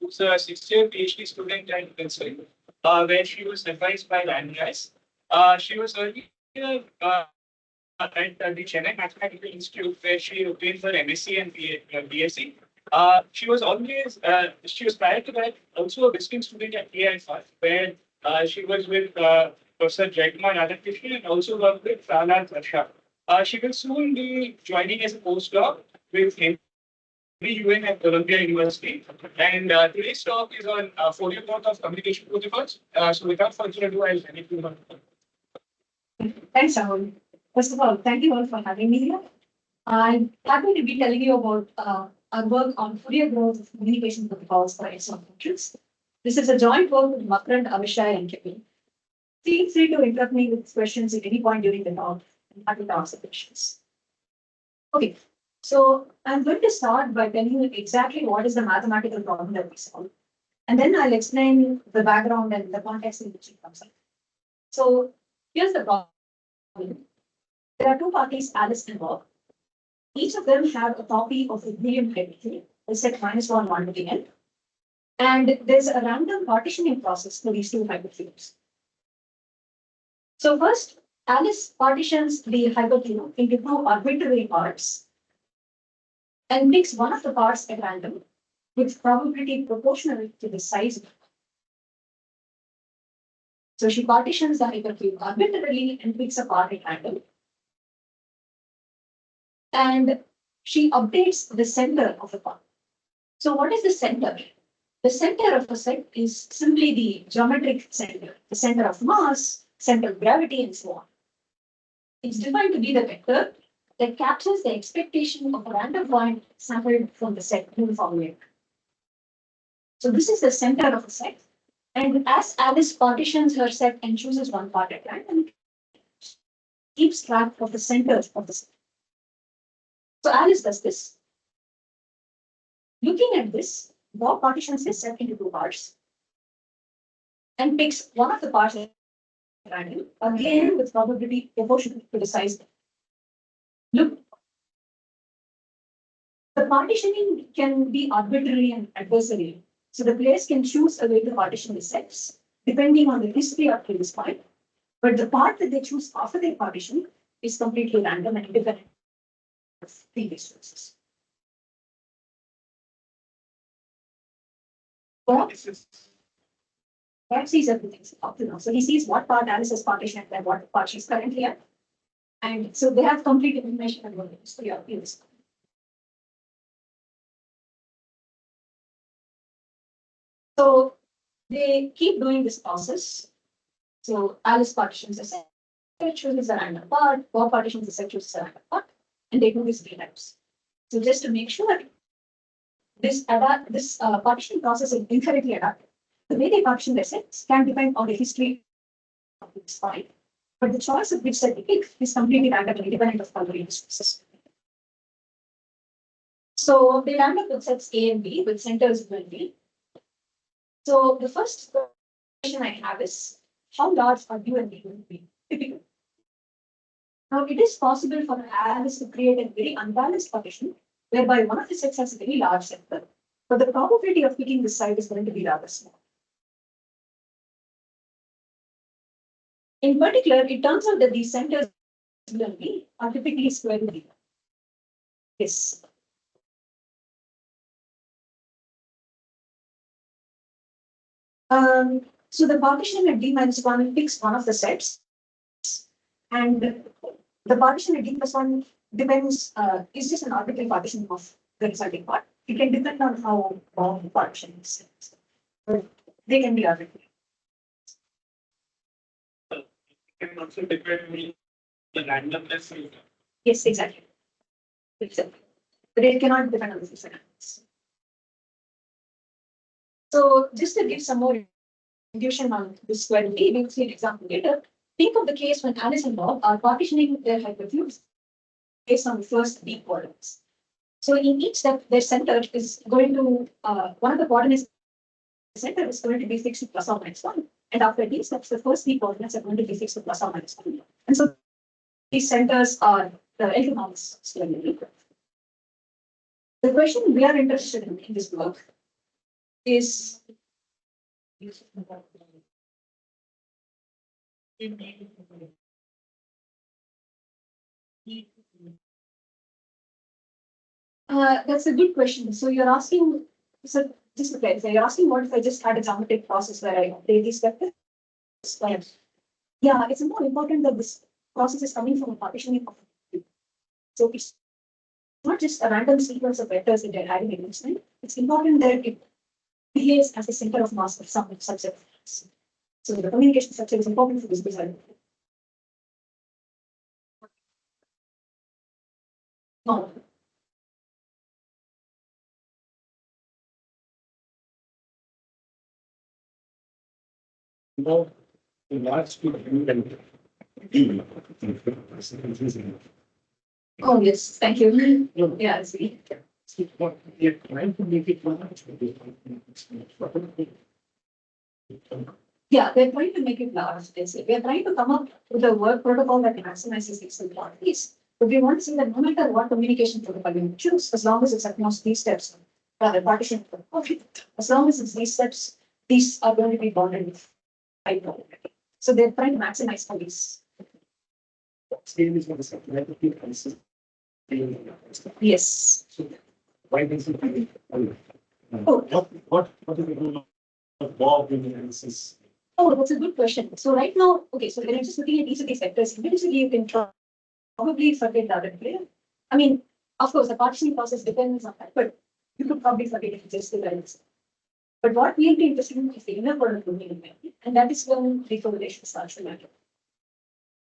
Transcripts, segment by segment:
who's a 6th-year PhD student at Princeton, where she was advised by the IISc. She was earlier at the Chennai Mathematical Institute, where she obtained her MSc and BSc. She was prior to that also a visiting student at IISc, where she was with Professor Jaykumar Radhakrishnan and also worked with Prahlad Varsha. She will soon be joining as a postdoc with UN at Columbia University. And today's talk is on Fourier growth of communication protocols. So without further ado, I'll hand it to her. Thanks, Rahul. First of all, thank you all for having me here. I'm happy to be telling you about our work on Fourier growth of communication protocols for XOR functions. This is a joint work with Makrand, Avishai, and Kevin. Feel free to interrupt me with questions at any point during the talk. I'm happy to answer questions. Okay, so I'm going to start by telling you exactly what is the mathematical problem that we solve. And then I'll explain the background and the context in which it comes up. So here's the problem. There are two parties, Alice and Bob. Each of them have a copy of the Boolean identity, the set -1, 1 to the end. And there's a random partitioning process for these two hypercubes. So first, Alice partitions the hypercube into two arbitrary parts and picks one of the parts at random with probability proportional to the size. So she partitions the hypercube arbitrarily and picks a part at random. And she updates the center of the part. So what is the center? The center of a set is simply the geometric center, the center of mass, center of gravity, and so on. It's defined to be the vector that captures the expectation of a random point sampled from the set uniformly. So this is the center of a set. And as Alice partitions her set and chooses one part at random, she keeps track of the centers of the set. So Alice does this. Looking at this, Bob partitions his set into two parts and picks one of the parts at random, again with probability proportional to the size. Look, the partitioning can be arbitrary and adversarial. So the players can choose a way to partition the sets depending on the history up to this point. But the part that they choose after their partition is completely random and independent of previous choices. Bob sees everything up to now. So he sees what part Alice has partitioned and what part she's currently at. And so they have complete information about the history of this. So they keep doing this process. So Alice partitions the set, chooses a random part, Bob partitions the set, chooses a random part, and they do this 3 times. So just to make sure this partitioning process is inherently adaptive. The way they partition their sets can depend on the history of this file, but the choice of which set they pick is completely random and independent of other resources. So they land up with sets A and B with centers U and B. So the first question I have is, how large are U and B going to be typically? Now it is possible for Alice to create a very unbalanced partition whereby one of the sets has a very large center, but the probability of picking this side is going to be rather small. In particular, it turns out that these centers U and B are typically square root B. Yes. So the partition at D-1 picks one of the sets, and the partition at D+1 depends, is just an arbitrary partition of the resulting part. It can depend on how long the partition is. But they can be arbitrary. It can also depend on the randomness. Yes, exactly. Exactly. But it cannot depend on the randomness. So just to give some more intuition on this square root B, we will see an example later. Think of the case when Alice and Bob are partitioning their hypercubes based on the first B coordinates. So in each step, their center is going to, one of the coordinates, the center is going to be fixed to ±1. And after these steps, the first B coordinates are going to be fixed to ±1. And so these centers are the economics squarely equal. The question we are interested in this work is that's a good question. So you're asking, so just to clarify, you're asking what if I just had a geometric process where I update these vectors? Yes. Yeah, it's more important that this process is coming from a partitioning of. So it's not just a random sequence of vectors that they're adding in each time. It's important that it behaves as the center of mass of some subset. So the communication structure is important for this design. No. No, the large people and Oh, yes, thank you. Yeah, I see. what we are trying to make it large. Yeah, they're trying to make it large. We're trying to come up with a work protocol that maximizes these properties. But we want to see that no matter what communication protocol you choose, as long as it's across these steps, rather partition, as long as it's these steps, these are going to be bounded with high probability. So they're trying to maximize all these. Scale is not the same. Like the people consist. Yes. So why does it make Oh. what is the role of Bob in the analysis? Oh, that's a good question. So right now, okay, so when you're just looking at each of these sectors, individually you can probably forget the other player. I mean, of course, the partitioning process depends on that, but you could probably forget if you just the values. But what will be interesting is the inner product will be in memory, and that is when the correlation starts to matter.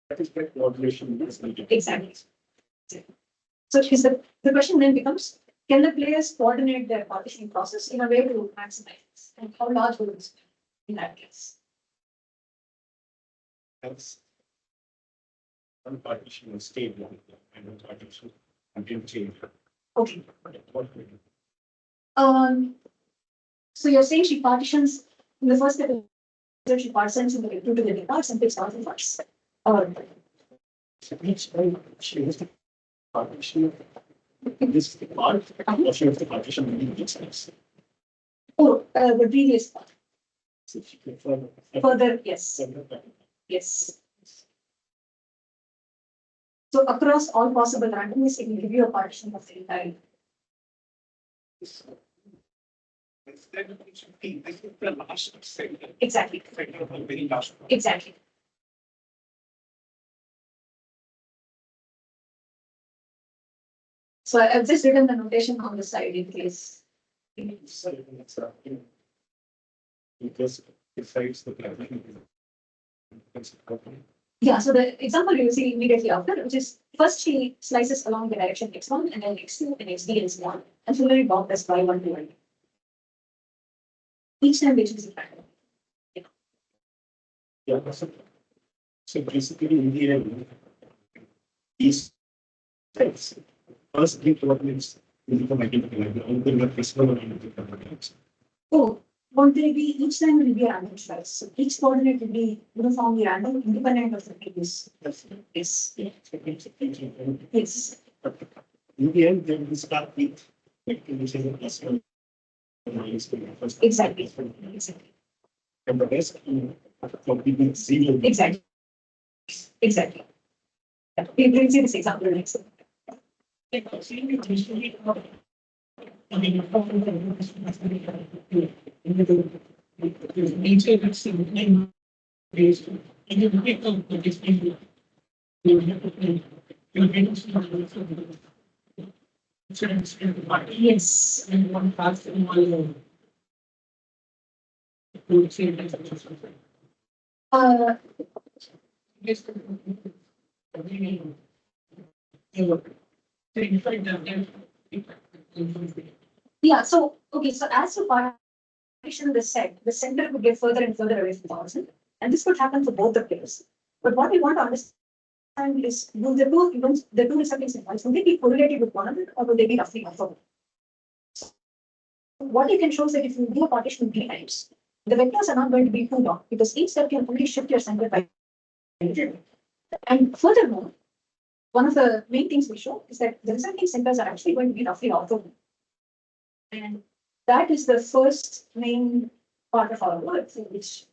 That is where coordination is needed. Exactly. So is the question then becomes, can the players coordinate their partitioning process in a way to maximize this? And how large will this be in that case? That's one partition will stay one and one partition until change. Okay. What we do. So you're saying she partitions in the first step, she partitions in the two to the parts and takes part in parts. So each time she has the partition of this part, or she has the partition of each space. The previous part. So she can Further, yes. Yes. So across all possible randomness, it will give you a partition of the entire. Instead, it should be this is the last segment. Exactly. Segment of the very last one. Exactly. So I've just written the notation on the side in case. So it's because besides the platform, Yeah, so the example you see immediately after, which is first she slices along the direction x1 and then x2 and xd and so on, and similarly bound as y1 to y2. Each time which is a factor. yeah. So basically, in the end, these steps first three coordinates will become identical. And then the principal will become identical. Oh, won't they be, each time will be a random choice. So each coordinate will be uniformly random, independent of the previous. Yes. Yes. Yes. In the end, then we start with which is a plus one minus one. First. Exactly. Exactly. And the rest complete with zero. Exactly. Exactly. Yeah. We will see this example next. Yes. And one pass in one. Uh, yeah, so, okay, so as you partition the set, the center would get further and further away from the horizon, and this could happen for both the players. But what we want to understand is, will the two resulting symbols, will they be correlated with one another or will they be roughly orthogonal? What you can show is that if you do a partition d times, the vectors are not going to be too long because each step can only shift your center by little. And furthermore, one of the main things we show is that the resulting centers are actually going to be roughly orthogonal. And that is the first main part of our work, in which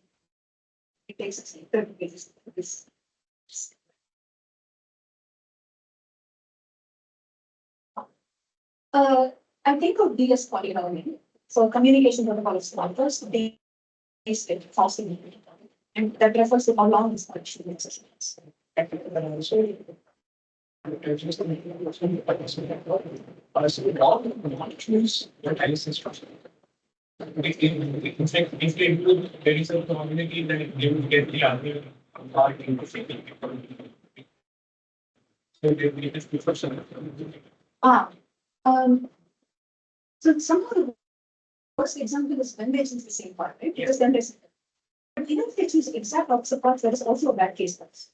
it takes us 30 pages. This. I think of D as polynomial. So communication protocol is one first, D is the fasting, and that refers to how long this connection exercise. If they include there is a community, then they will get the other part into thinking. So they will just prefer some. Ah, so somehow the first example is when they choose the same part, right? Because then there's, but even if they choose exact opposite parts, there is also a bad case that's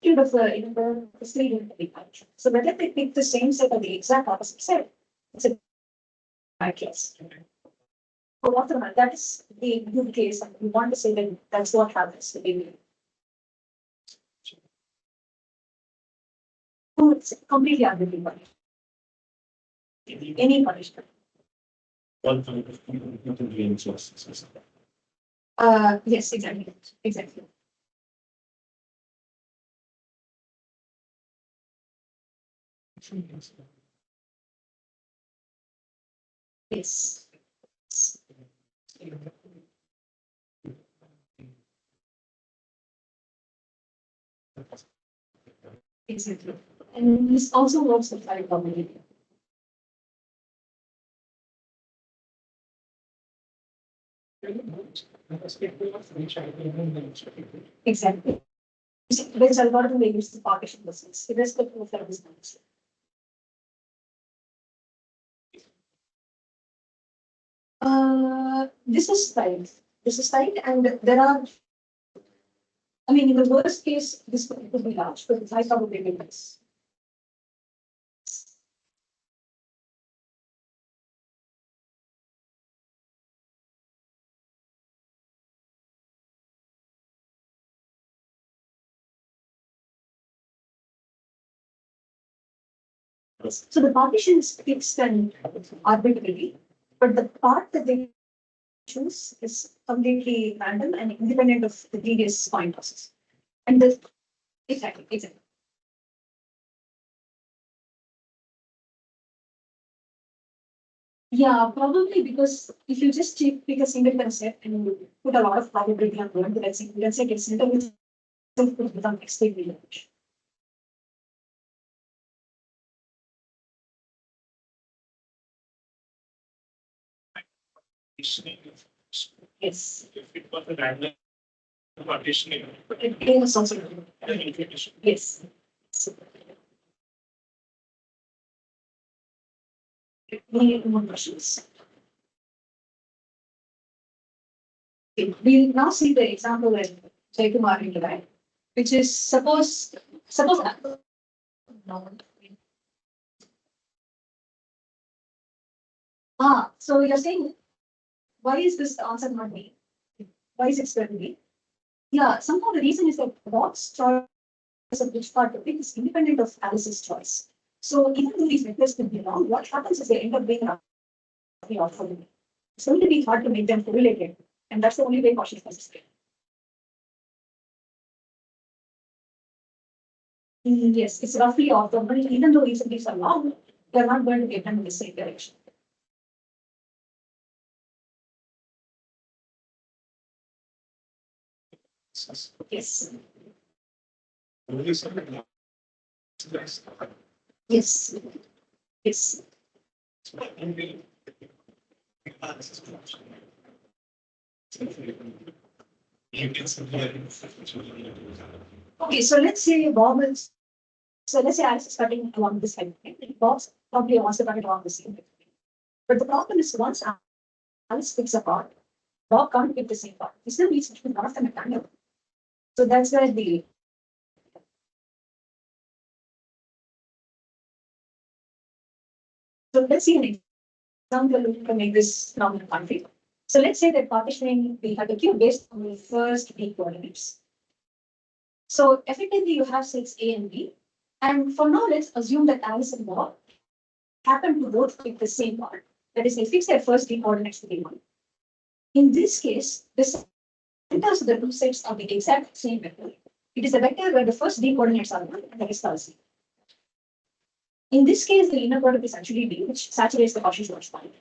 of the state in the country. So whether they pick the same set or the exact opposite set, it's a bad case. But what the that is the good case, and we want to say that that's what happens to baby. So it's completely arbitrary. Any punishment. One kind of people doing sources. Yes, exactly. Exactly. Yes. Exactly. And this also works with file community. Exactly. There's algorithm they use the partition business, irrespective of their business. This is right. This is right, and there are. I mean, in the worst case, this could be large, but it's high probability less. So the partition is fixed and arbitrary, but the part that they choose is completely random and independent of the previous point process. And the exactly. Yeah, probably because if you just pick a single concept and you put a lot of probability on one, let's say it's simple itself could become extremely large. Yes. If it was a random partitioning, But it is also yes. We need more questions. Okay, we now see the example that Jaikumar interviewed, which is suppose no. So you're saying why is this answer not B? Why is it still B? Yeah, somehow the reason is that Bob's choice of which part to pick is independent of Alice's choice. So even though these vectors could be wrong, what happens is they end up being roughly off for me. It's going to be hard to make them correlated, and that's the only way Cauchy is good. Yes, it's roughly orthogonal. Even though these are long, they're not going to get them in the same direction. Yes. Yes. Yes. Okay, so let's say Bob is. So let's say Alice is cutting along this side. Bob's probably wants to cut it along the same way. But the problem is once Alice picks a part, Bob can't pick the same part. He still needs to pick one of them at random. So that's where the. So let's see an example to make this nominal concrete. So let's say that partitioning we have the cube based on the first B coordinates. So effectively you have sets A and B. And for now, let's assume that Alice and Bob happen to both pick the same part. That is, they fix their first d coordinates to be 1. In this case, the centers of the two sets are the exact same vector. It is a vector where the first d coordinates are 1 and the rest are 0. In this case, the inner product is actually d, which saturates the Cauchy-Schwarz point.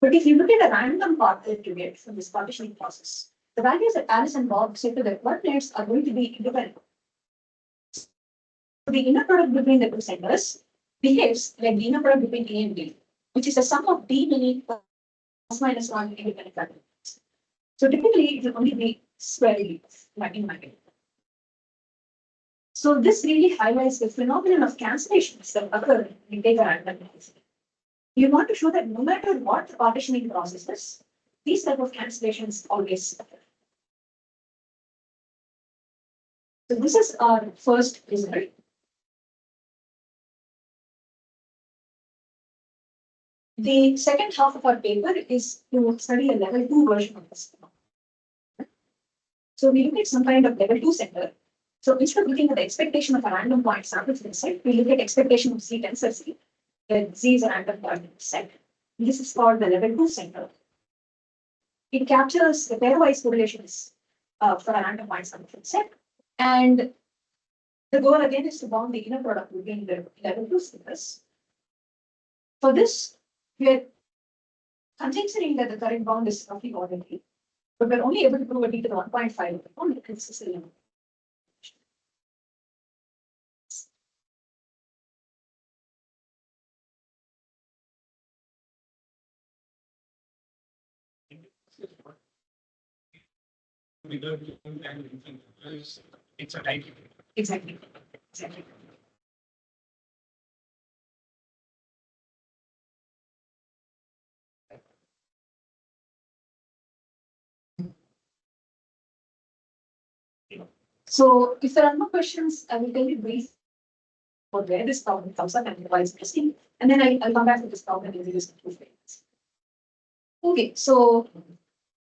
But if you look at a random path that you get from this partitioning process, the values that Alice and Bob set to their coordinates are going to be independent. The inner product between the two centers behaves like the inner product between A and B, which is the sum of d many plus minus 1 independent variables. So typically, it will only be square root in my opinion. So this really highlights the phenomenon of cancellations that occur when you take a random noise. You want to show that no matter what the partitioning process is, these type of cancellations always occur. So this is our first result. The second half of our paper is to study a level 2 version of this. So we look at some kind of level 2 center. So instead of looking at the expectation of a random point sample from the set, we look at expectation of Z tensor Z, where Z is a random point in the set. This is called the level 2 center. It captures the pairwise correlations for a random point sample from the set. And the goal again is to bound the inner product between the level 2 centers. For this, we are considering that the current bound is roughly ordinary, but we're only able to prove a d to the 1.5 of the bound because this is a limit. It's a type. Exactly. Exactly. So if there are no questions, I will tell you brief about where this problem comes up and why it's interesting. And then I'll come back to this problem and introduce two frames. Okay, so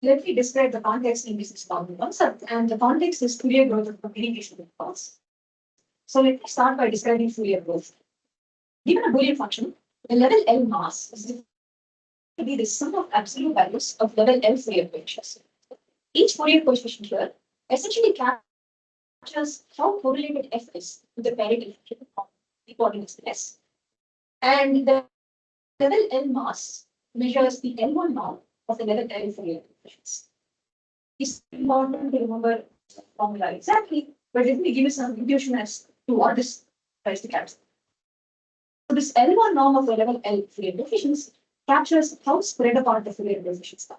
let me describe the context in which this problem comes up. And the context is Fourier growth of communication protocols. So let me start by describing Fourier growth. Given a Boolean function, the level L mass is to be the sum of absolute values of level L Fourier coefficients. Each Fourier coefficient here essentially captures how correlated F is with the parity function of the coordinates S. And the level L mass measures the L1 norm of the level L Fourier coefficients. It's important to remember the formula exactly, but let me give you some intuition as to what this tries to capture. So this L1 norm of the level L Fourier coefficients captures how spread apart the Fourier coefficients are.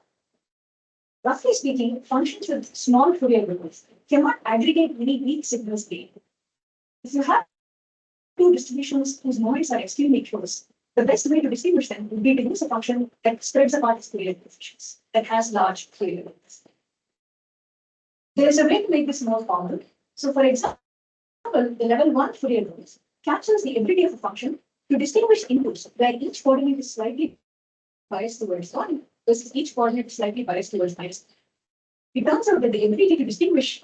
Roughly speaking, functions with small Fourier growth cannot aggregate many weak signals gained. If you have two distributions whose moments are extremely close, the best way to distinguish them would be to use a function that spreads apart its Fourier coefficients, that has large Fourier growth. There is a way to make this more formal. So for example, the level 1 Fourier growth captures the ability of a function to distinguish inputs where each coordinate is slightly biased towards 1 versus each coordinate is slightly biased towards minus 1. It turns out that the ability to distinguish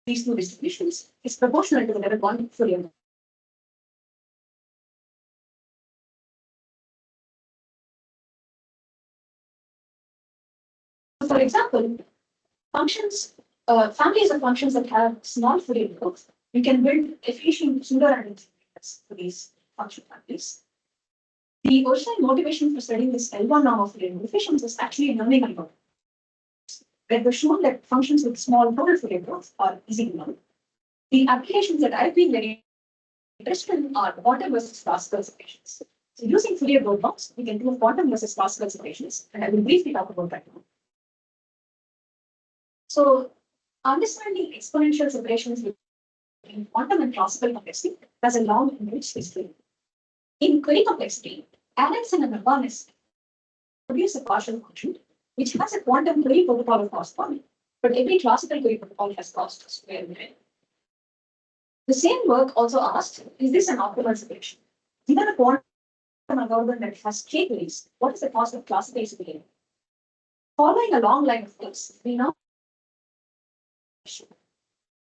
these two distributions is proportional to the level 1 Fourier growth. For example, families of functions that have small Fourier growth, you can build efficient pseudorandomness for these function families. The original motivation for studying this L1 norm of Fourier coefficients is actually learning algorithms, where it was shown that functions with small total Fourier growth are easy to learn. The applications that I've been very interested in are quantum versus classical separations. So using Fourier growth norms, we can do quantum versus classical separations, and I will briefly talk about that now. So understanding exponential separations between quantum and classical complexity has a long and rich history. In query complexity, Alexson and Urbanis produce a partial function which has a quantum query protocol of cost 1, but every classical query protocol has cost square root n. The same work also asked, is this an optimal separation? Given a quantum algorithm that has k queries, what is the cost of classical separation? Following a long line of this, we now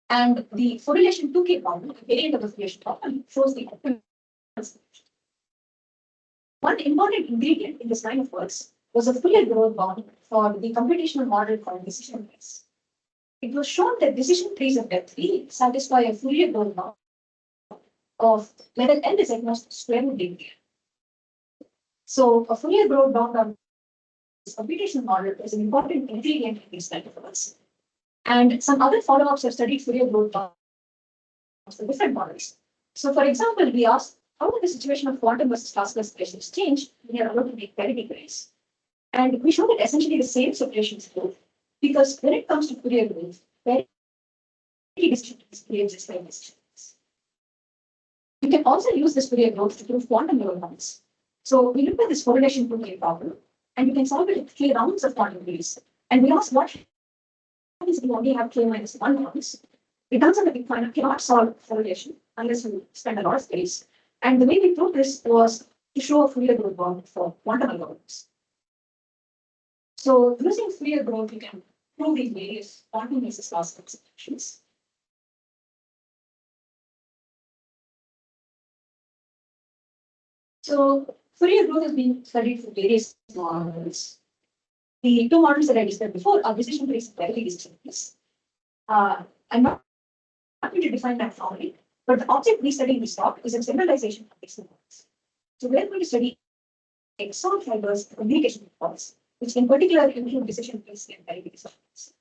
and the correlation 2k problem, the variant of the correlation problem, shows the optimal separation. One important ingredient in this line of works was a Fourier growth bound for the computational model called decision trees. It was shown that decision trees of depth E satisfy a Fourier growth bound of whether N is at most square root degree. So a Fourier growth bound on this computational model is an important ingredient in this line of works. And some other follow-ups have studied Fourier growth bounds for different models. So for example, we asked, how would the situation of quantum versus classless equations change when you're allowed to make parity grades? And we showed that essentially the same situations hold, because when it comes to Fourier growth, parity distributions creates its same distributions. You can also use this Fourier growth to prove quantum level bounds. So we looked at this correlation Fourier problem, and you can solve it with k rounds of quantum fields. And we asked what happens if you only have k minus 1 rounds. It turns out that we cannot solve correlation unless you spend a lot of space. And the way we proved this was to show a Fourier growth bound for quantum algorithms. So using Fourier growth, you can prove these various quantum basis classless expressions. So Fourier growth has been studied for various models. The two models that I described before are decision trees and parity distributions. I'm not going to define that formally, but the object we study in this talk is a generalization of these models. So we're going to study XOR-fibers communication protocols, which in particular include decision trees and parity distributions.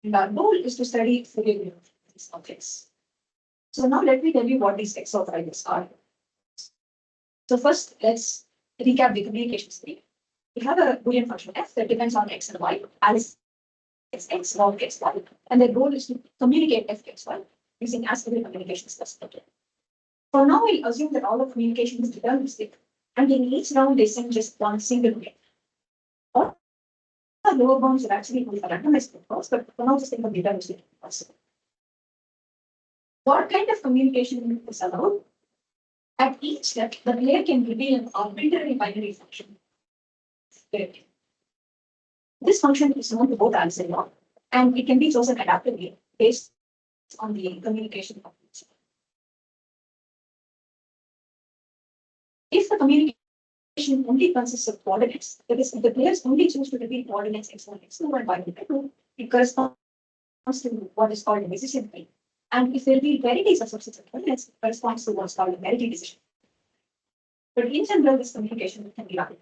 And our goal is to study Fourier growth of these objects. So now let me tell you what these XOR-fibers are. So first, let's recap the communication scheme. We have a Boolean function f that depends on x and y as x log x y, and their goal is to communicate f x y using ASCII communication specification. For now, we'll assume that all the communication is deterministic, and in each round they send just one single bit. All the lower bounds are actually randomized protocols, but for now, just think of deterministic protocols. What kind of communication is allowed? At each step, the player can reveal an arbitrary binary function. This function is known to both Alice and Bob, and it can be chosen adaptively based on the communication of each. If the communication only consists of coordinates, that is, if the players only choose to reveal coordinates x1, x2, and y2, it corresponds to what is called a decision tree. And if they reveal varieties of subsets of coordinates, it corresponds to what's called a parity decision. But in general, this communication can be rapid.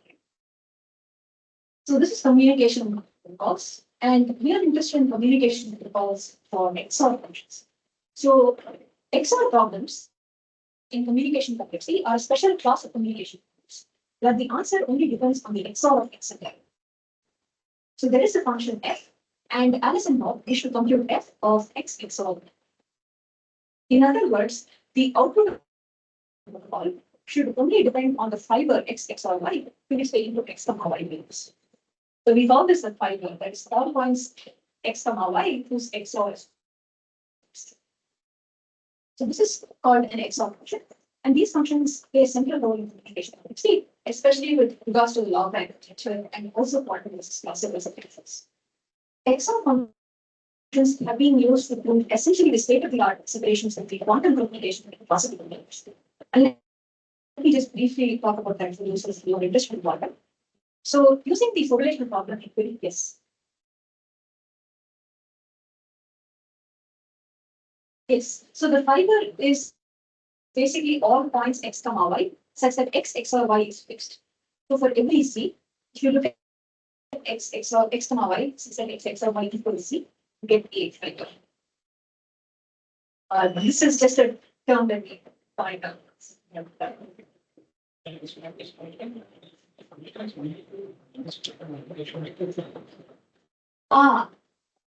So this is communication protocols, and we are interested in communication protocols for XOR functions. So XOR problems in communication complexity are a special class of communication problems where the answer only depends on the XOR of x and y. So there is a function f, and Alice and Bob wish to compute f of x XOR y. In other words, the output protocol should only depend on the fiber x XOR y to which the input x comma y values. So we call this a fiber, that is all points x comma y whose XOR is. So this is called an XOR function, and these functions play a central role in communication complexity, especially with regards to the log line architecture and also quantum basis classical separations. XOR functions have been used to prove essentially the state-of-the-art separations of the quantum communication and classical communication. And let me just briefly talk about that for those who are interested in quantum. So using the correlation problem in query, yes. Yes, so the fiber is basically all points x comma y such that x XOR y is fixed. So for every c, if you look at x XOR x comma y, such that x XOR y equal to c, you get a fiber. This is just a term that we find out.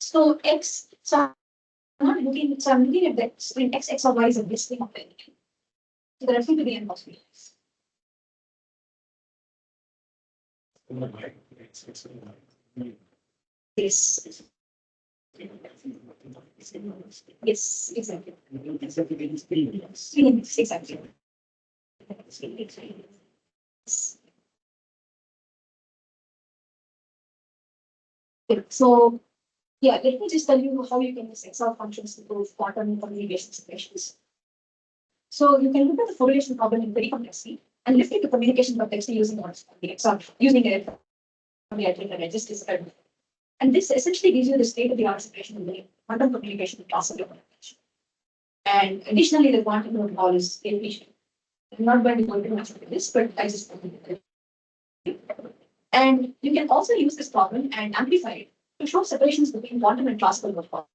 So x, so I'm not looking, so I'm looking at that string x XOR y is a bitstring of anything. So there are going to be n possibilities. Yes. Yes, exactly. Exactly. So, yeah, let me just tell you how you can use XOR functions to prove quantum communication situations. So you can look at the correlation problem in very complexity, and lift it to communication context using the XOR, using a register. And this essentially gives you the state-of-the-art separation of the quantum communication and classical communication. And additionally, the quantum protocol is efficient. I'm not going to go into much of this, but I just want to. And you can also use this problem and amplify it to show separations between quantum and classical protocols,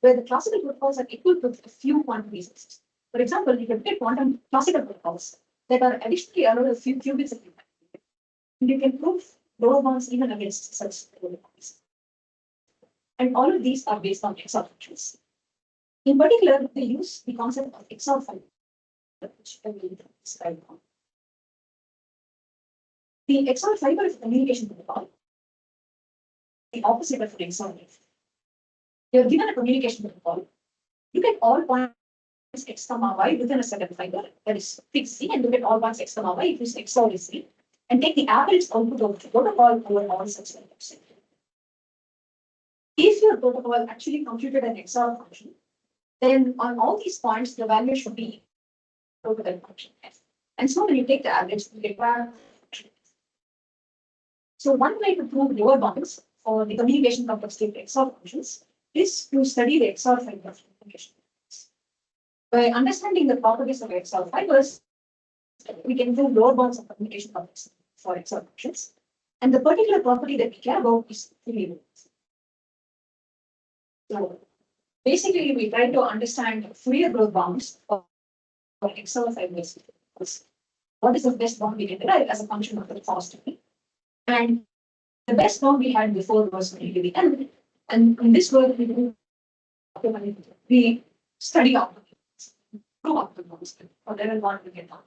where the classical protocols are equipped with a few quantum resources. For example, you can take quantum classical protocols that are additionally allowed a few qubits of impact. And you can prove lower bounds even against such protocols. And all of these are based on XOR functions. In particular, they use the concept of XOR-fiber, which I will describe now. The XOR-fiber is a communication protocol, the opposite of an XOR. You're given a communication protocol. You get all points x comma y within a certain fiber, that is fixed C, and you get all points x comma y if you XOR is C, and take the average output of the protocol over all such values. If your protocol actually computed an XOR function, then on all these points, the value should be equal to that function f. And so when you take the average, you get function f. So one way to prove lower bounds for the communication complexity of XOR functions is to study the XOR-fiber communication. By understanding the properties of XOR fibers, we can prove lower bounds of communication complexity for XOR functions. And the particular property that we care about is Fourier. So basically, we try to understand Fourier growth bounds for XOR fibers. What is the best bound we can derive as a function of the cost? And the best bound we had before was going to be n. And in this world, we study out the prove out the bounds, or level one we get down.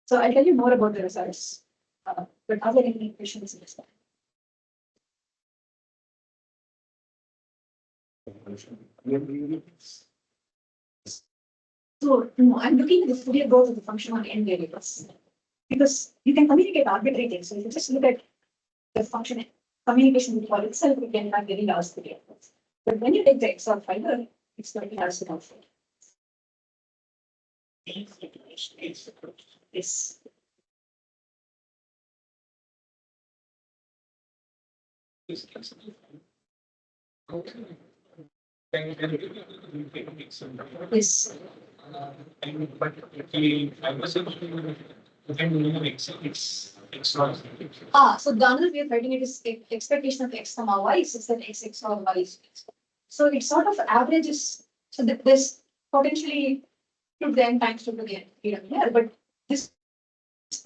So I'll tell you more about the results. But are there any questions in this one? So no, I'm looking at the Fourier growth of the function on n variables, because you can communicate arbitrary things. So if you just look at the function communication with all itself, you can have very large Fourier growth. But when you take the XOR-fiber, it's going to be large to calculate. Yes. Yes. So the another way of writing it is expectation of x comma y is that x XOR y is x. So it sort of averages, so that this potentially to the n times to the n here, but this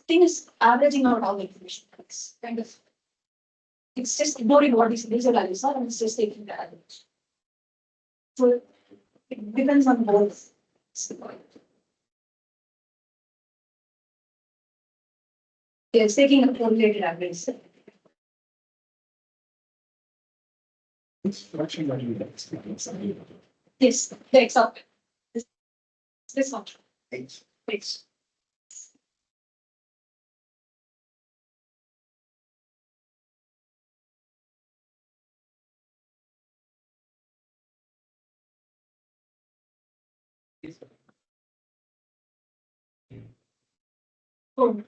thing is averaging out all the information. It's kind of, it's just ignoring what these values are, and it's just taking the average. So it depends on both. It's taking a correlated average. Yes, the XOR. This one. H. H. Oh.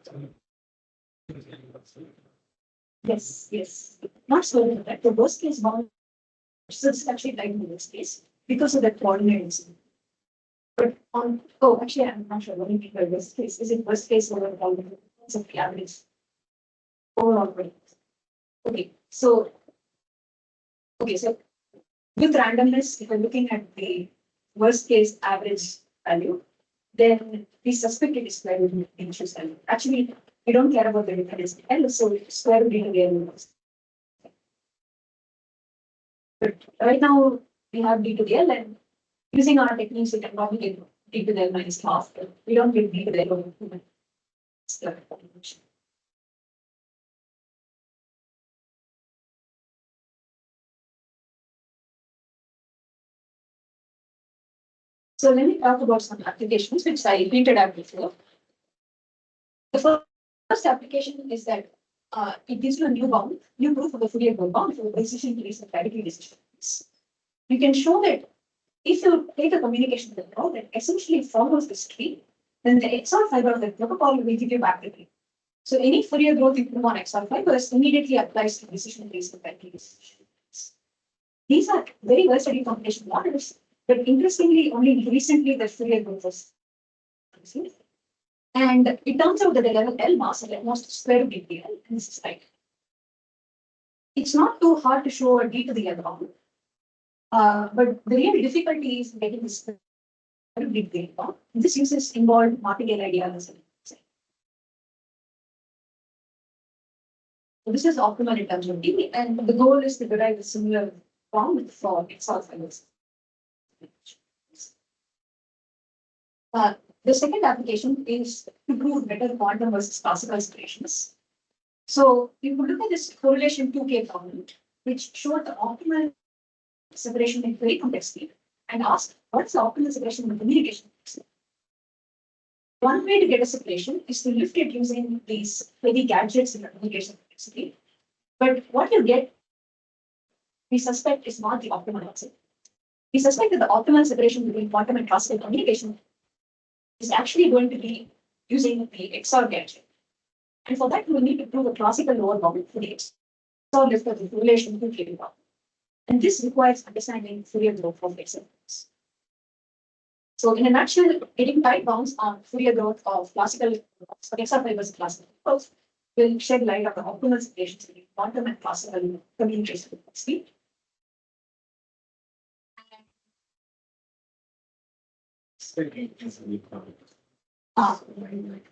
Yes, yes. Not so that the worst case bound is actually like in this case because of that coordinates. But on actually I'm not sure what you mean by worst case. Is it worst case or of the average overall rate? Okay, so with randomness, if we're looking at the worst case average value, then we suspect it is square root of initial value. Actually, we don't care about the difference L, so square root of the L. But right now we have d to the L, and using our techniques, we can probably get d to the L minus half. We don't get d to the L over 2. So let me talk about some applications which I hinted at before. The first application is that it gives you a new proof of the Fourier growth bound for decision trees and radical decision trees. You can show that if you take a communication protocol that essentially follows this tree, then the XOR-fiber of the protocol will give you back the tree. So any Fourier growth you prove on XOR-fibers immediately applies to decision trees with that decision. These are very well studied computation models, but interestingly, only recently the Fourier growth was seen. And it turns out that the level L mass is almost square root of DL, and this is right. It's not too hard to show a D to the L bound, but the real difficulty is getting this square root of D to the L bound. This uses involved martingale idealism. So this is optimal in terms of D, and the goal is to derive a similar form for XOR-fibers. The second application is to prove better quantum versus classical separations. So you could look at this correlation 2K problem, which showed the optimal separation in very complex field and asked what's the optimal separation in communication. One way to get a separation is to lift it using these heavy gadgets in the communication complexity. But what you get, we suspect, is not the optimal answer. We suspect that the optimal separation between quantum and classical communication is actually going to be using the XOR gadget. And for that, we will need to prove a classical lower bound for the XOR lift of the relation to Fourier bound. And this requires understanding Fourier growth of XORs. So in a nutshell, getting tight bounds on Fourier growth of classical XOR-fibers classical growth will shed light on the optimal separations between quantum and classical communication speed.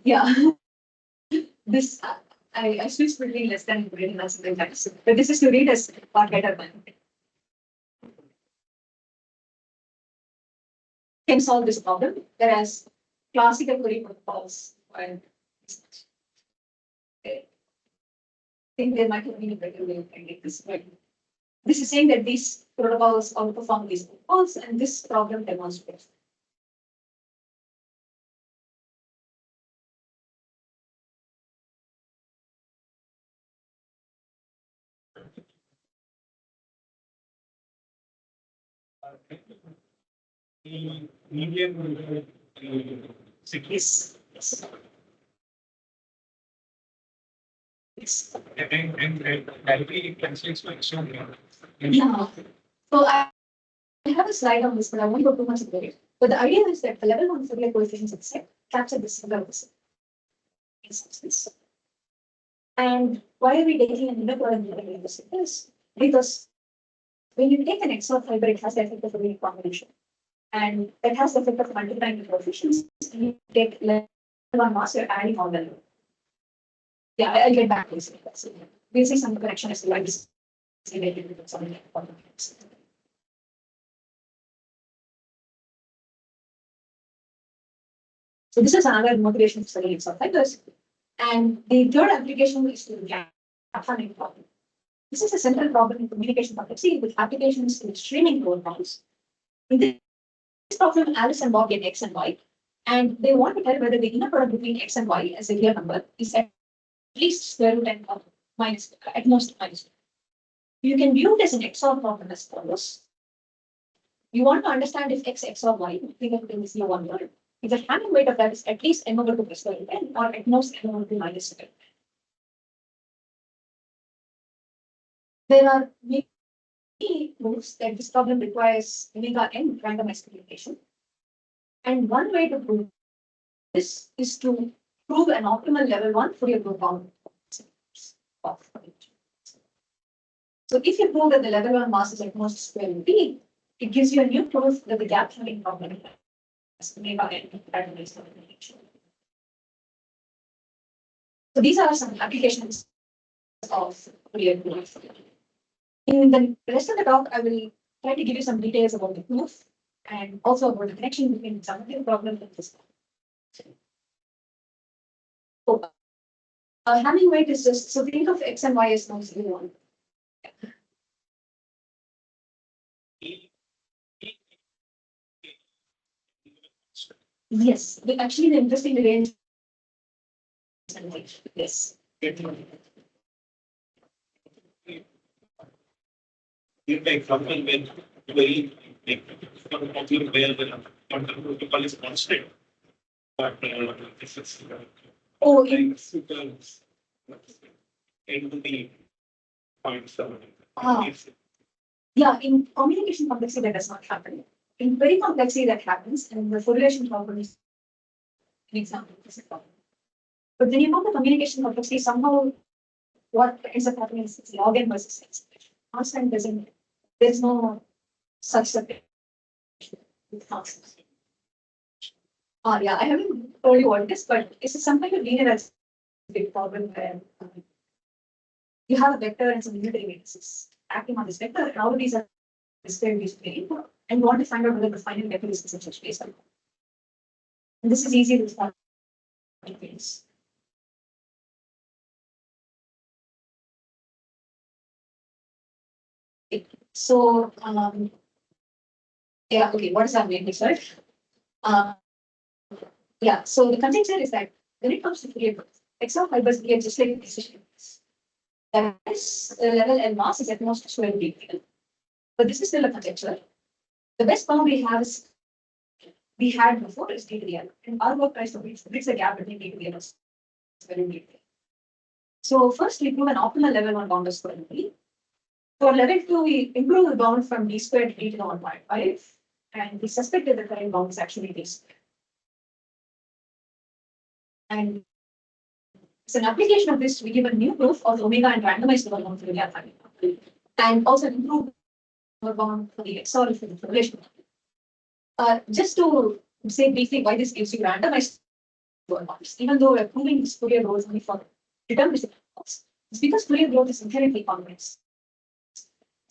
Yeah. This I switched between less than reading and something like this, but this is to read as far better than can solve this problem, whereas classical Fourier protocols and I think there might have been a better way of finding this, but this is saying that these protocols outperform these protocols, and this problem demonstrates. The median sickness. And directly it translates to XOR. Yeah. So I have a slide on this, but I won't go too much into it. But the idea is that the level one Fourier coefficients of set capture this figure of this in substance. And why are we taking an inner product in this? Because when you take an XOR-fiber, it has the effect of a Fourier combination. And that has the effect of multiplying the coefficients. And you take level one mass, you're adding all the. Yeah, I'll get back to this. We'll see some correction as to why this is related with something like quantum mechanics. So this is another motivation for studying XOR-fibers. And the third application is to gap funding problem. This is a central problem in communication complexity with applications in streaming programs. In this problem, Alice and Bob get X and Y, and they want to tell whether the inner product between X and Y as a real number is at least square root and minus, at most minus 2. You can view it as an XOR problem as follows. You want to understand if X XOR Y, think of it in this year one word. If the Hamming weight of that is at least n over 2 plus square root n, or at most n over 2 minus square root n. There are many proofs that this problem requires omega n randomized communication. And one way to prove this is to prove an optimal level one Fourier growth bound. So if you prove that the level one mass is at most square root d, it gives you a new proof that the gap funding problem has omega n randomized communication. So these are some applications of Fourier growth. In the rest of the talk, I will try to give you some details about the proof and also about the connection between some of the problem and this one. So, Hamming weight is just, so think of X and Y as nodes one. Yes, but actually the interesting range. Yes. You take something with very like problem where the protocol is constant. But this is Oh, in, super into the point seven. Ah. yeah, in communication complexity that does not happen. In very complexity that happens, and the correlation problem is an example of this problem. But when you know the communication complexity, somehow what ends up happening is log n versus x. Constant doesn't, there's no such separation with constants. Yeah, I haven't told you what it is, but it's something to linear as a big problem where you have a vector and some unitary matrices acting on this vector, and all of these are displayed basically, and you want to find out whether the final vector is in such space. And this is easy with small things. So, yeah, okay, what is our main result? Yeah, so the conjecture is that when it comes to Fourier growth, XOR-fibers behave just like decisions. That is, the level and mass is at most square root equal. But this is still a conjecture. The best bound we have is we had before is d to the n, and our work tries to bridge the gap between d to the n and square root equal. So first we prove an optimal level 1 bound of square root. For level 2, we improve the bound from d squared to d to the 1.5, and we suspect that the current bound is actually d squared. And it's an application of this, we give a new proof of omega and randomized the bound for the gap family, and also improve the bound for the XOR for the relation. Just to say briefly why this gives you randomized bounds, even though we're proving this Fourier growth only for deterministic bounds, it's because Fourier growth is inherently convex.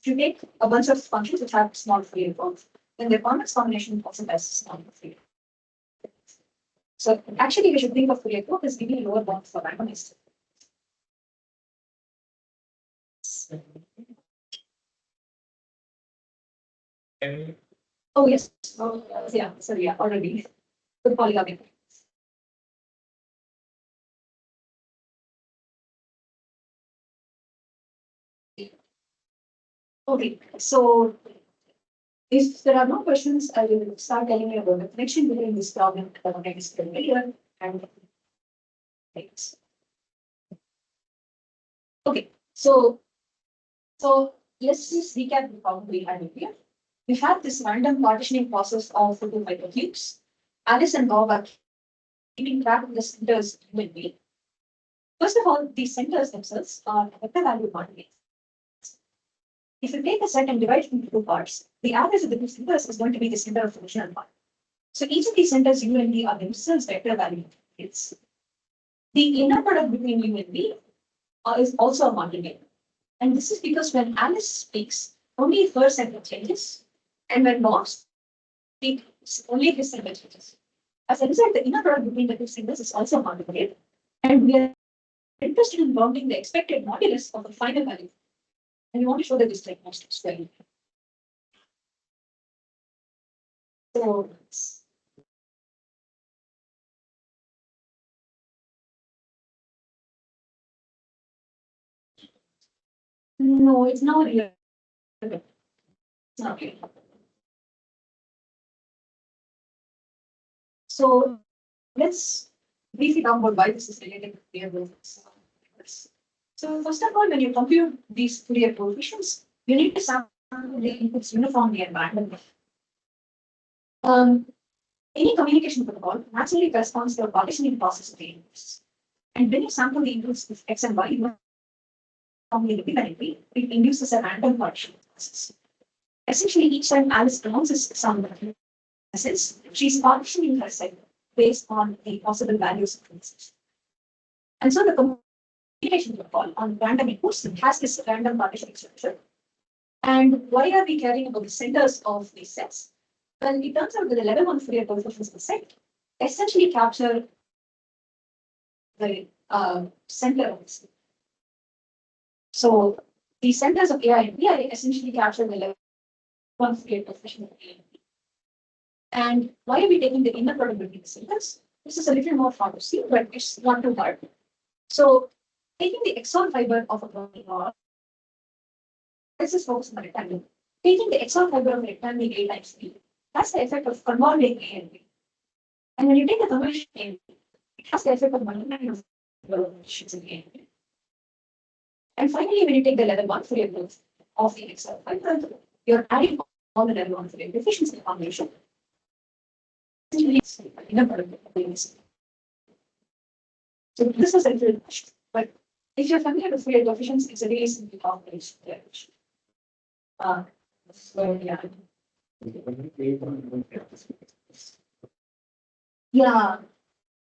If you take a bunch of functions which have small Fourier growth, then their convex combination also has small Fourier. So actually, we should think of Fourier growth as giving a lower bound for randomized. Oh yes, yeah, sorry, yeah, already. Good polygon. Okay, so if there are no questions, I will start telling you about the connection between this problem and things. Okay, so let's just recap the problem we had here. We have this random partitioning process of the two hypercubes. Alice and Bob are keeping track of the centers U and V. First of all, these centers themselves are vector value quantities. If you take a set and divide it into two parts, the average of the two centers is going to be the center of the original part. So each of these centers U and V are themselves vector value quantities. The inner product between U and V is also a multiplier. And this is because when Alice speaks, only her center changes, and when Bob speaks, only his center changes. As a result, the inner product between the two centers is also multiplied, and we are interested in bounding the expected modulus of the final value. And we want to show that this is like most square. So no, it's not real. It's not real. So let's briefly talk about why this is related to Fourier growth. So first of all, when you compute these Fourier coefficients, you need to sample the inputs uniformly and randomly. Any communication protocol naturally corresponds to a partitioning process of the inputs. And when you sample the inputs with x and y uniformly independently, it induces a random partitioning process. Essentially, each time Alice pronounces some message, she's partitioning her set based on the possible values of the message. And so the communication protocol on random inputs has this random partitioning structure. And why are we caring about the centers of these sets? Well, it turns out that the level 1 Fourier coefficients of the set essentially capture the center of the set. So the centers of AI and BI essentially capture the level 1 Fourier coefficient of A and B. And why are we taking the inner product between the centers? This is a little more fun to see, but it's not too hard. So taking the XOR-fiber of a polygon, let's just focus on the rectangle. Taking the XOR-fiber of a rectangle A times B, that's the effect of convolving A and B. And when you take the convolution, it has the effect of multiplying of convolutions again. And finally, when you take the level 1 Fourier growth of the XOR-fiber, you're adding all the level 1 Fourier coefficients in the combination. So this is a little much, but if you're familiar with Fourier coefficients, it's a really simple combination. So yeah. Yeah.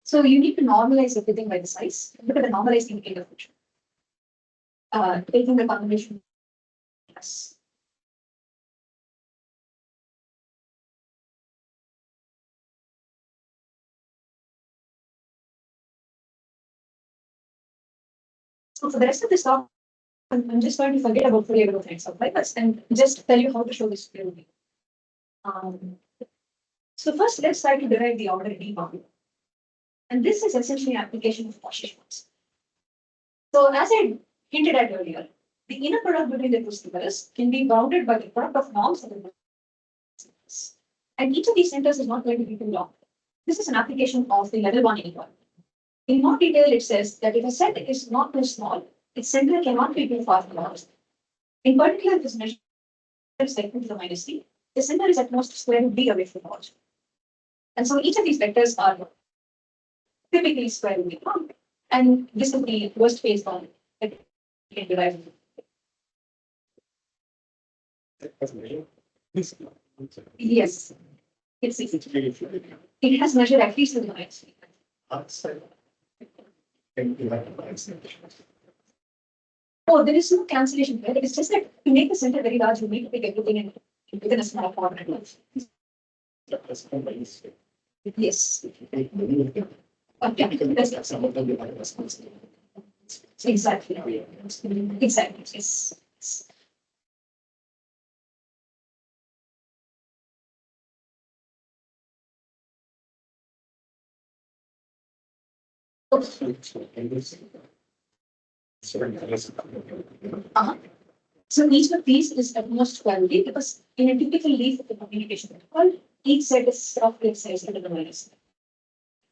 So you need to normalize everything by the size. Look at the normalized indicator function. Taking the combination. Yes. So for the rest of this talk, I'm just going to forget about Fourier growth and stuff like this and just tell you how to show this clearly. So first, let's try to derive the order D bound. And this is essentially an application of Cauchy ones. So as I hinted at earlier, the inner product between the two squares can be bounded by the product of norms of the centers. And each of these centers is not going to be too long. This is an application of the level 1 inequality. In more detail, it says that if a set is not too small, its center cannot be too far from ours. In particular, this measure is like 2 to the minus c. The center is at most square root b away from origin. And so each of these vectors are typically square root b. And this is the worst case bound that we can derive. Yes. It has measured at least to the minus c. Oh, there is no cancellation here. It is just that to make the center very large, you need to pick everything in within a small format. Yes. Okay. Exactly. Exactly. Yes. So each of these is at most quality because in a typical leaf of the communication protocol, each set is roughly sized under the minus.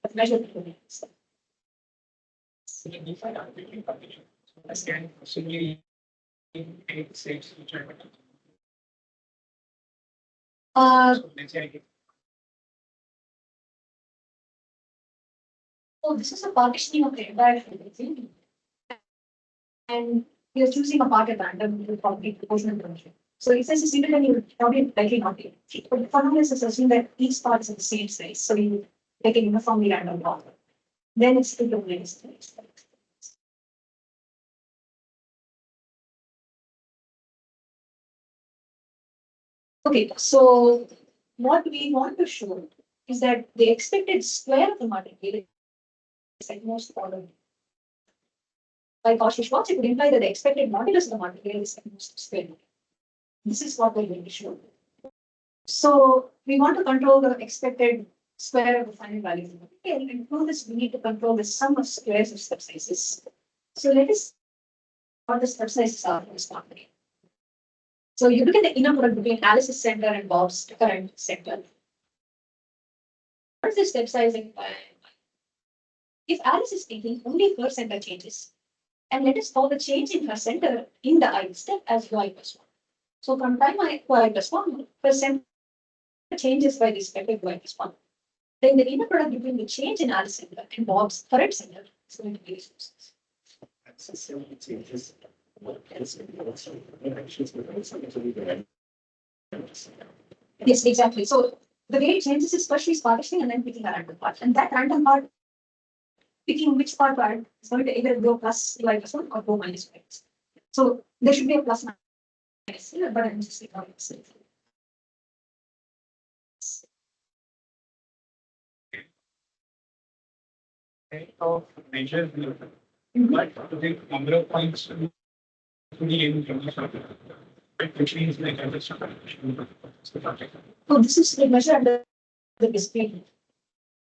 But measured to the minus. Can possibly take sets which are oh, this is a partitioning of the entire field. And you're choosing a part at random with probably proportional dimension. So if this is single, then you would probably likely not be. But for now, let's assume that each part is of the same size. So you take a uniformly random part. Then it's the domain. Okay, so what we want to show is that the expected square of the martingale is at most ordered. By Cauchy Schwarz, it would imply that the expected modulus of the martingale is at most square. This is what we're going to show. So we want to control the expected square of the final value of the martingale. And to do this, we need to control the sum of squares of step sizes. So let us see what the step sizes are for this martingale. So you look at the inner product between Alice's center and Bob's current center. What is the step size in if Alice is taking only her center changes, and let us call the change in her center in the ith step as y plus 1. So from time I y plus 1, her center changes by the respective y plus 1. Then the inner product between the change in Alice's center and Bob's current center is going to be resources. Yes, exactly. So the way it changes is first she's partitioning and then picking a random part. And that random part, picking which part to add, is going to either go plus y plus 1 or go minus y. So there should be a plus minus here, but I'm just ignoring this. of measure but the number of points to the end which means like So this is the measure under the display.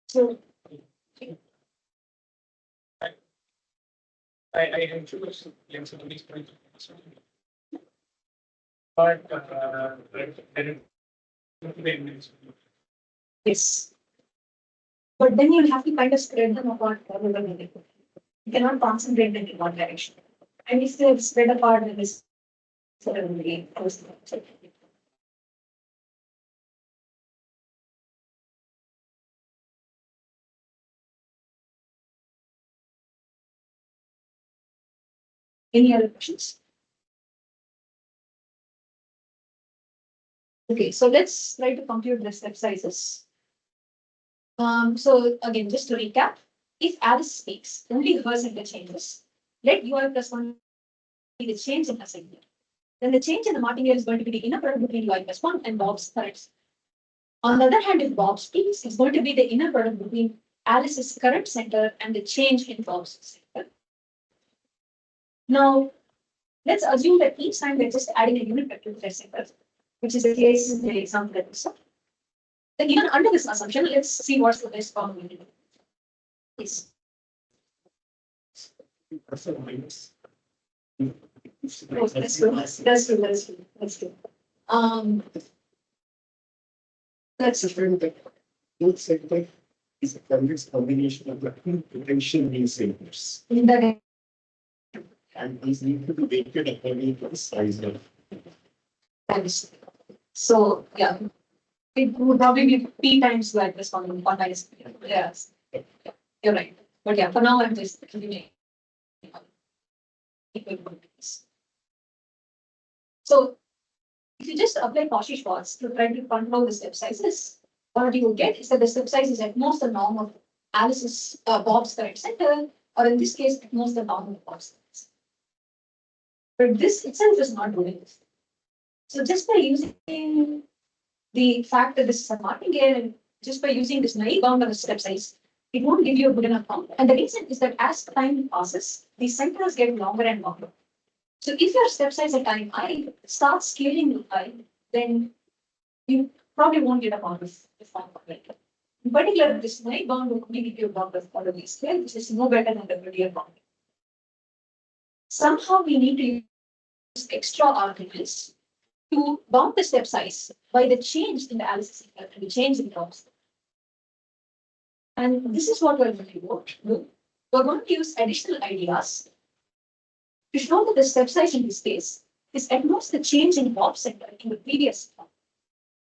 So I have choose lengths of these points. But yes. But then you'll have to kind of spread them apart everywhere in the network. You cannot concentrate them in one direction. And if they're spread apart, then this suddenly goes. Any other questions? Okay, so let's try to compute the step sizes. So again, just to recap, if Alice speaks, only her center changes. Let UI plus 1 be the change in her center. Then the change in the martingale is going to be the inner product between UI plus 1 and Bob's current. On the other hand, if Bob speaks, it's going to be the inner product between Alice's current center and the change in Bob's center. Now, let's assume that each time we're just adding a unit vector to their center, which is the case in the example that we saw. Then even under this assumption, let's see what's the best form we do. Yes. Plus or minus. Oh, that's true. That's true. That's true. That's true. That's a friend that both center is a convex combination of the two potential mean centers. In the And these need to be weighted according to the size of. so yeah, it would probably be p times y plus 1 minus p. Yes, you're right. But yeah, for now I'm just giving equal quantities. So if you just apply Cauchy-Schwarz to try to control the step sizes, what you will get is that the step size is at most the norm of Alice's Bob's current center, or in this case, at most the norm of Bob's center. But this itself is not doing this. So just by using the fact that this is a martingale and just by using this naive bound on the step size, it won't give you a good enough count. And the reason is that as time passes, these centers get longer and longer. So if your step size at time I starts scaling with I, then you probably won't get a bound of the form correctly. In particular, this naive bound will only give you a bound of quality scale, which is no better than the Fourier bound. Somehow we need to use extra arguments to bound the step size by the change in the Alice signal and the change in terms. And this is what we're going to do. We're going to use additional ideas to show that the step size in this case is at most the change in Bob's center in the previous one.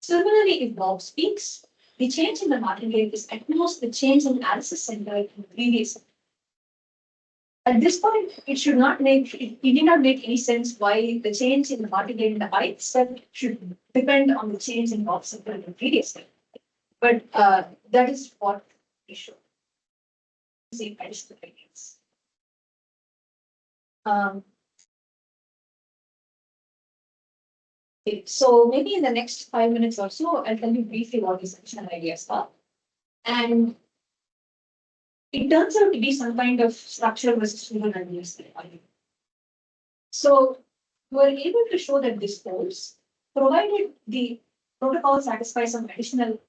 Similarly, if Bob speaks, the change in the martingale is at most the change in Alice's center in the previous one. At this point, it should not make, it did not make any sense why the change in the martingale in the ith step should depend on the change in Bob's center in the previous step. But that is what we show. Same additional ideas. Okay, so maybe in the next 5 minutes or so, I'll tell you briefly what these additional ideas are. And it turns out to be some kind of structural versus pseudorandomness. So we're able to show that this holds, provided the protocol satisfies some additional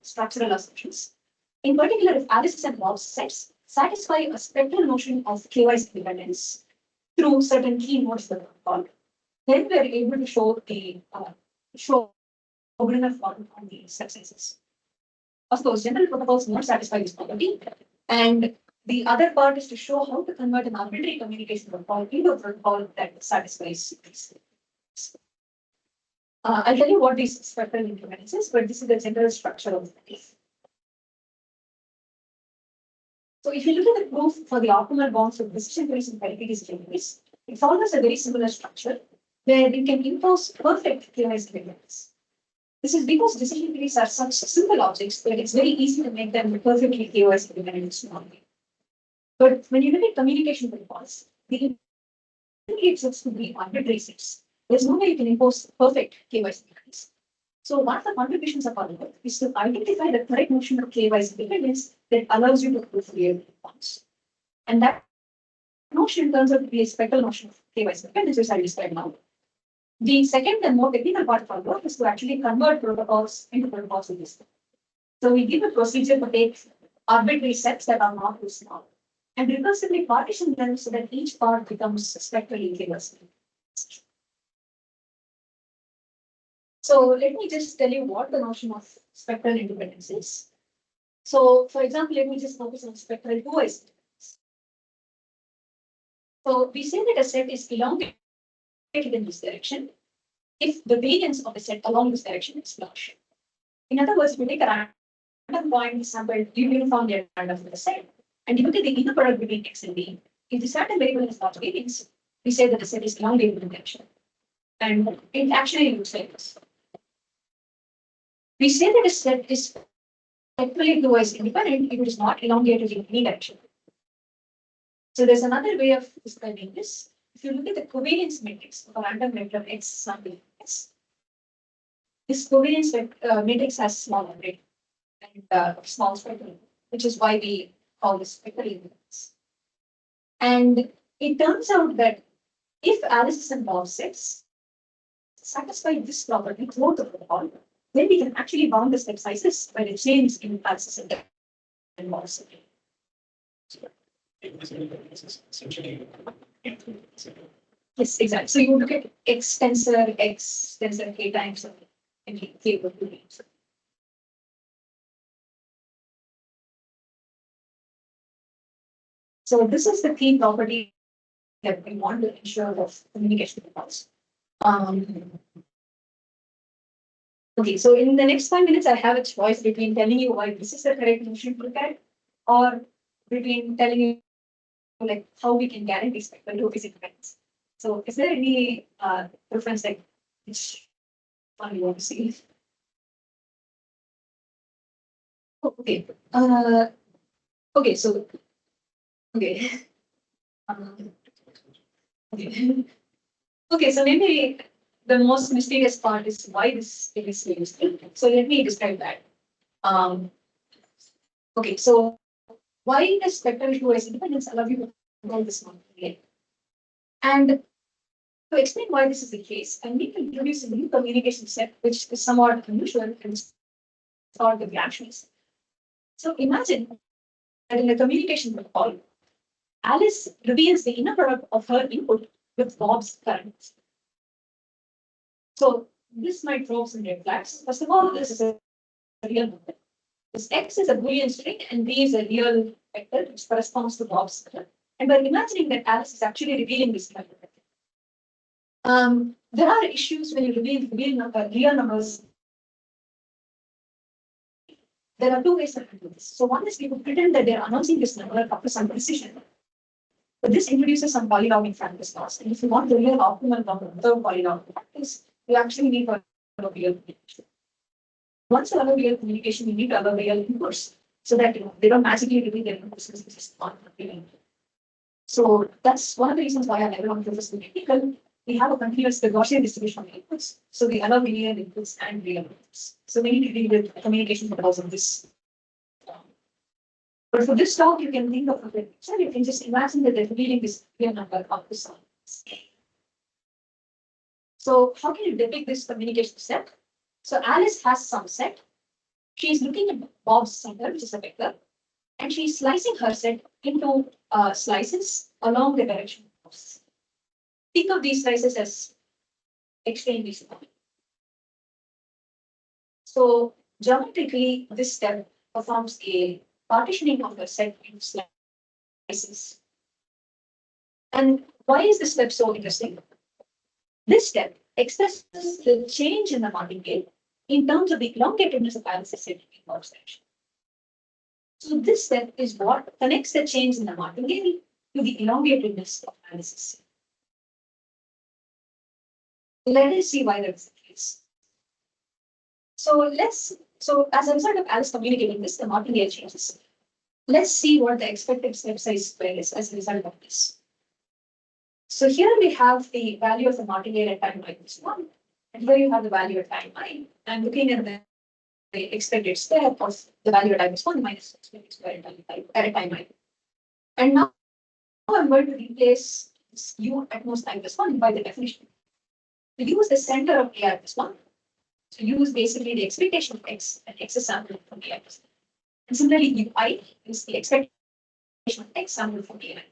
structural assumptions. In particular, if Alice's and Bob's sets satisfy a spectral notion of k-wise independence through certain key nodes that are called, then we are able to show the good enough form on the step sizes. Of course, general protocols won't satisfy this property, and the other part is to show how to convert an arbitrary communication protocol into a protocol that satisfies these. I'll tell you what these spectral implements is, but this is the general structure of the case. So if you look at the proof for the optimal bounds of decision trees and peripheries generators, it follows a very similar structure where we can impose perfect k-wise independence. This is because decision trees are such simple objects that it's very easy to make them perfectly k-wise independent. But when you look at communication protocols, the intermediate sets to be arbitrary sets. There's no way you can impose perfect k-wise independence. So one of the contributions of our work is to identify the correct notion of k-wise independence that allows you to prove real bonds. And that notion turns out to be a spectral notion of k-wise independence, which I described now. The second and more technical part of our work is to actually convert protocols into protocols with this. So we give a procedure to take arbitrary sets that are not too small and recursively partition them so that each part becomes spectrally k-wise. So let me just tell you what the notion of spectral independence is. So for example, let me just focus on spectral 2S. So we say that a set is elongated in this direction if the variance of the set along this direction is large. In other words, if you take a random point sample uniformly at random for the set, and you look at the inner product between x and b, if the certain variable is large variance, we say that the set is elongated in direction. And it actually looks like this. We say that a set is spectrally 2S independent if it is not elongated in any direction. So there's another way of describing this. If you look at the covariance matrix of a random vector x sample x, this covariance matrix has small array and small spectrum, which is why we call this spectral invariance. And it turns out that if Alice and Bob sets satisfy this property throughout the protocol, then we can actually bound the step sizes by the change in Alice and Bob set. Yes, exactly. So you look at x tensor k times and k equal to b. So this is the key property that we want to ensure of communication protocols. Okay, so in the next 5 minutes, I have a choice between telling you why this is the correct notion to look at, or between telling you like how we can guarantee spectral 2S independence. So is there any preference like which one you want to see? Okay. Okay, so okay. Okay. Okay, so maybe the most mysterious part is why this is used. So let me describe that. Okay, so why does spectral 2S independence allow you to control this one? And to explain why this is the case, I need to introduce a new communication set, which is somewhat unusual and it's called the reactions. So imagine that in a communication protocol, Alice reveals the inner product of her input with Bob's current. So this might throw some red flags. First of all, this is a real number. This X is a Boolean string and B is a real vector which corresponds to Bob's current. And we're imagining that Alice is actually revealing this vector. There are issues when you reveal real numbers. There are two ways to do this. So one is people pretend that they're announcing this number up to some precision. But this introduces some polynomial factors loss. And if you want the real optimal number without polynomial factors, you actually need to allow real communication. Once you allow real communication, you need to allow real inputs so that they don't magically reveal their inputs because this is not real. So that's one of the reasons why I never want to do this technical. We have a continuous Gaussian distribution of inputs. So we allow linear inputs and real inputs. So we need to deal with communication because of this. But for this talk, you can think of it. So you can just imagine that they're revealing this real number of the sun. So how can you depict this communication set? So Alice has some set. She's looking at Bob's center, which is a vector, and she's slicing her set into slices along the direction of Bob's. Think of these slices as extremely small. So geometrically, this step performs a partitioning of the set into slices. And why is this step so interesting? This step expresses the change in the martingale in terms of the elongatedness of Alice's set in Bob's direction. So this step is what connects the change in the martingale to the elongatedness of Alice's set. Let us see why that's the case. So as a result of Alice communicating this, the martingale changes. Let's see what the expected step size square is as a result of this. So here we have the value of the martingale at time -1, and here you have the value at time I. I'm looking at the expected step of the value at -1 minus expected square at time I. And now I'm going to replace this u at most I +1 by the definition. To use the center of AI +1, so use basically the expectation of x and x is sampled from AI +1. And similarly, ui is the expectation of x sampled from AI.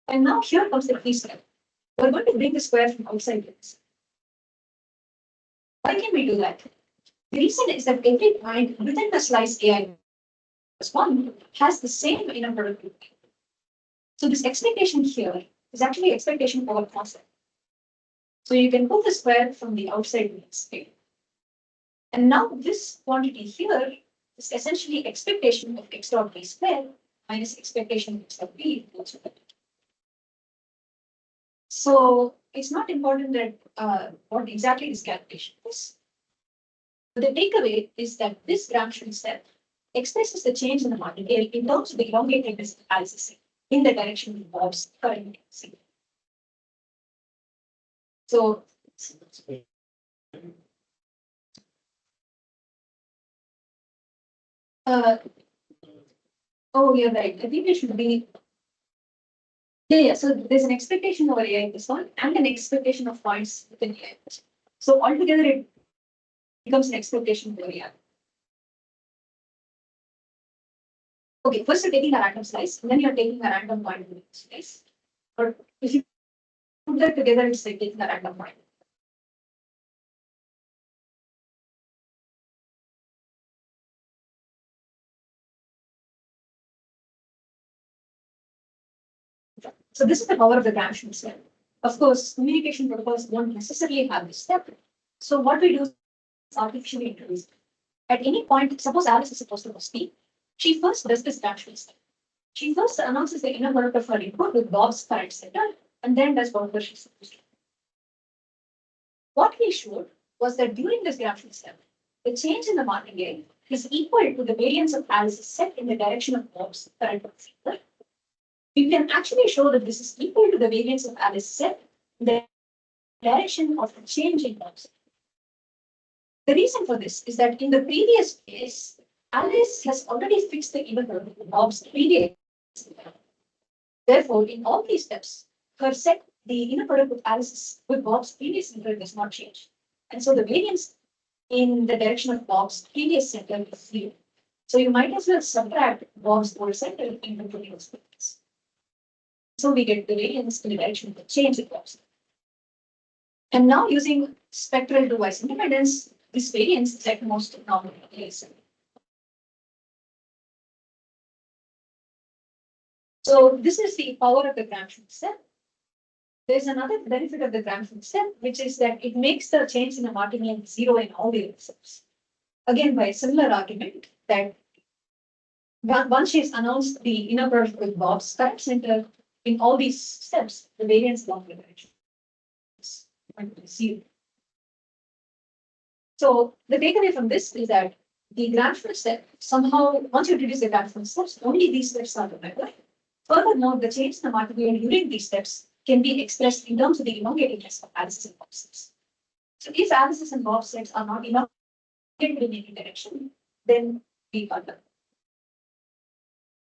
And now here comes the key step. We're going to bring the square from outside this. Why can we do that? The reason is that every point within the slice AI 1 has the same inner product with B. So this expectation here is actually expectation over constant. So you can put the square from the outside means A. And now this quantity here is essentially expectation of x dot b square minus expectation of x dot b equals to that. So it's not important that what exactly this calculation is. But the takeaway is that this Gramsci step expresses the change in the martingale in terms of the elongated analysis in the direction of Bob's current C. So oh, you're right. I think it should be. Yeah. So there's an expectation over AI in this one and an expectation of points within AI. So altogether, it becomes an expectation over AI. Okay, first you're taking a random slice, and then you're taking a random point within the slice. Or if you put that together, it's like taking a random point. So this is the power of the Gramsci step. Of course, communication protocols don't necessarily have this step. So what we do is artificially introduce it. At any point, suppose Alice is supposed to speak, she first does this Gramsci step. She first announces the inner product of her input with Bob's current center, and then does whatever she's supposed to do. What we showed was that during this Gramsci step, the change in the martingale is equal to the variance of Alice's set in the direction of Bob's current center. We can actually show that this is equal to the variance of Alice's set in the direction of the change in Bob's. The reason for this is that in the previous case, Alice has already fixed the inner product with Bob's previous. Therefore, in all these steps, her set, the inner product with Alice's with Bob's previous center does not change. And so the variance in the direction of Bob's previous center is 0. So you might as well subtract Bob's old center into previous variance. So we get the variance in the direction of the change in Bob's. And now using spectral two-wise independence, this variance is at most normal case. So this is the power of the Gramsci step. There's another benefit of the Gramsci step, which is that it makes the change in the martingale 0 in all the other steps. Again, by a similar argument that once she's announced the inner product with Bob's current center, in all these steps, the variance along the direction is 0. So the takeaway from this is that the Gramsci step somehow, once you introduce the Gramsci steps, only these steps are remembered. Furthermore, the change in the martingale during these steps can be expressed in terms of the elongatedness of Alice's and Bob's steps. So if Alice's and Bob's steps are not elongated in any direction, then we are done.